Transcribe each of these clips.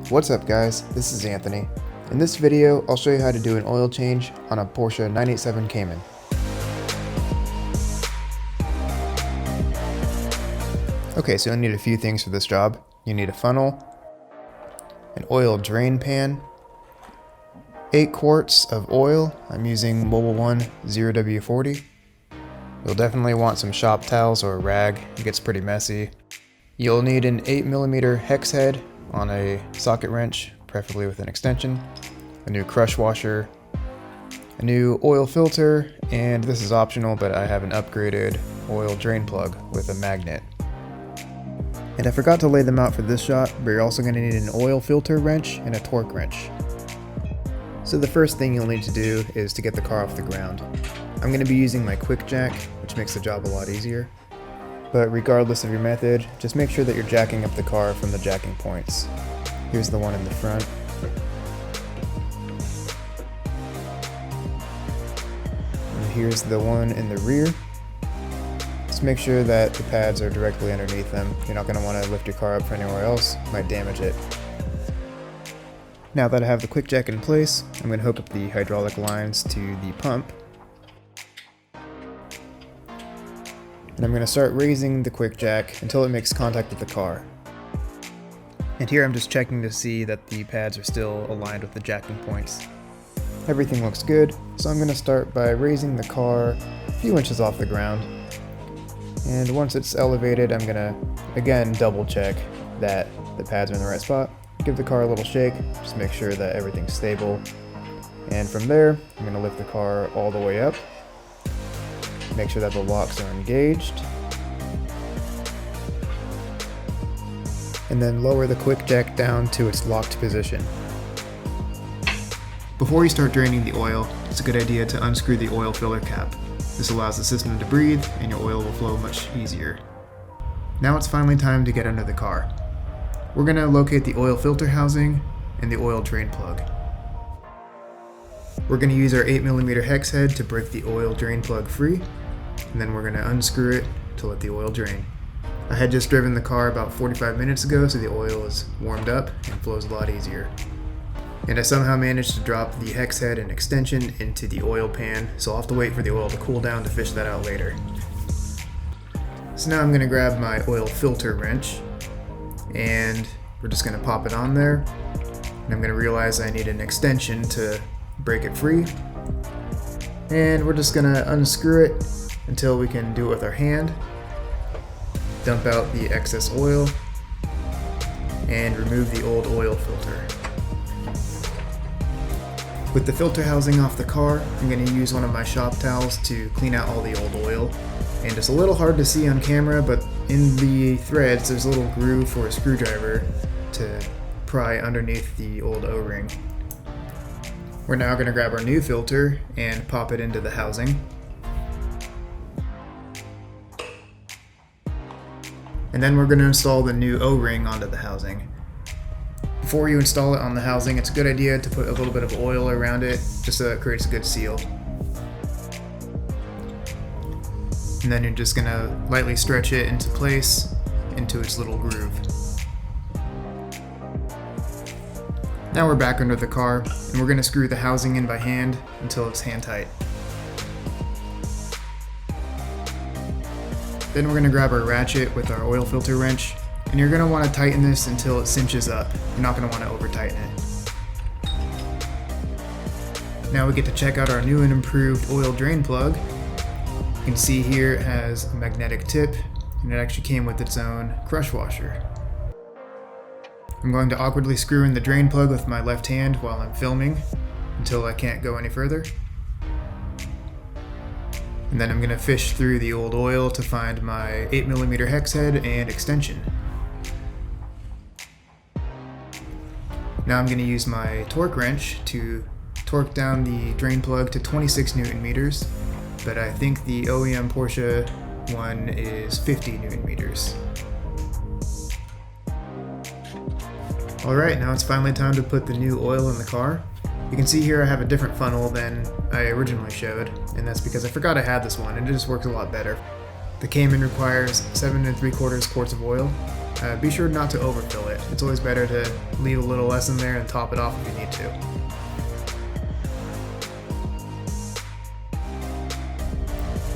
What's up guys, this is Anthony. In this video, I'll show you how to do an oil change on a Porsche 987 Cayman. Okay, so you'll need a few things for this job. You need a funnel, an oil drain pan, 8 quarts of oil. I'm using Mobil 1 0W40. You'll definitely want some shop towels or a rag, it gets pretty messy. You'll need an 8mm hex head on a socket wrench, preferably with an extension, a new crush washer, a new oil filter, and this is optional, but I have an upgraded oil drain plug with a magnet. And I forgot to lay them out for this shot, but you're also going to need an oil filter wrench and a torque wrench. So the first thing you'll need to do is to get the car off the ground. I'm going to be using my quick jack, which makes the job a lot easier. But regardless of your method, just make sure that you're jacking up the car from the jacking points. Here's the one in the front. And here's the one in the rear. Just make sure that the pads are directly underneath them. You're not going to want to lift your car up from anywhere else, it might damage it. Now that I have the quick jack in place, I'm going to hook up the hydraulic lines to the pump. And I'm going to start raising the quick jack until it makes contact with the car. And here I'm just checking to see that the pads are still aligned with the jacking points. Everything looks good, so I'm going to start by raising the car a few inches off the ground. And once it's elevated, I'm going to again double check that the pads are in the right spot. Give the car a little shake, just make sure that everything's stable. And from there, I'm going to lift the car all the way up. Make sure that the locks are engaged. And then lower the quick jack down to its locked position. Before you start draining the oil, it's a good idea to unscrew the oil filler cap. This allows the system to breathe and your oil will flow much easier. Now it's finally time to get under the car. We're going to locate the oil filter housing and the oil drain plug. We're going to use our 8mm hex head to break the oil drain plug free, and then we're going to unscrew it to let the oil drain. I had just driven the car about 45 minutes ago, so the oil is warmed up and flows a lot easier. And I somehow managed to drop the hex head and extension into the oil pan, so I'll have to wait for the oil to cool down to fish that out later. So now I'm going to grab my oil filter wrench, and we're just going to pop it on there. And I'm going to realize I need an extension to break it free. And we're just going to unscrew it until we can do it with our hand. Dump out the excess oil and remove the old oil filter. With the filter housing off the car, I'm going to use one of my shop towels to clean out all the old oil. And it's a little hard to see on camera, but in the threads there's a little groove for a screwdriver to pry underneath the old O-ring. We're now going to grab our new filter and pop it into the housing. And then we're going to install the new O-ring onto the housing. Before you install it on the housing, it's a good idea to put a little bit of oil around it, just so it creates a good seal. And then you're just going to lightly stretch it into place, into its little groove. Now we're back under the car, and we're going to screw the housing in by hand until it's hand tight. Then we're going to grab our ratchet with our oil filter wrench, and you're going to want to tighten this until it cinches up. You're not going to want to over tighten it. Now we get to check out our new and improved oil drain plug. You can see here it has a magnetic tip, and it actually came with its own crush washer. I'm going to awkwardly screw in the drain plug with my left hand while I'm filming until I can't go any further. And then I'm going to fish through the old oil to find my 8mm hex head and extension. Now I'm going to use my torque wrench to torque down the drain plug to 26 Newton meters, but I think the OEM Porsche one is 50 Newton meters. Alright, now it's finally time to put the new oil in the car. You can see here I have a different funnel than I originally showed, and that's because I forgot I had this one and it just works a lot better. The Cayman requires 7 3/4 quarts of oil, Be sure not to overfill it. It's always better to leave a little less in there and top it off if you need to.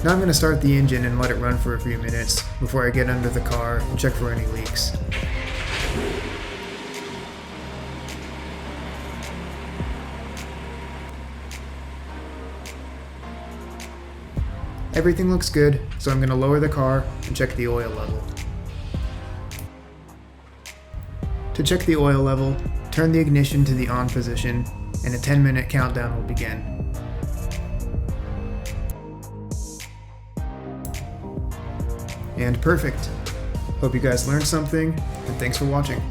Now I'm going to start the engine and let it run for a few minutes before I get under the car and check for any leaks. Everything looks good, so I'm going to lower the car and check the oil level. To check the oil level, turn the ignition to the on position, and a 10-minute countdown will begin. And perfect. Hope you guys learned something, and thanks for watching.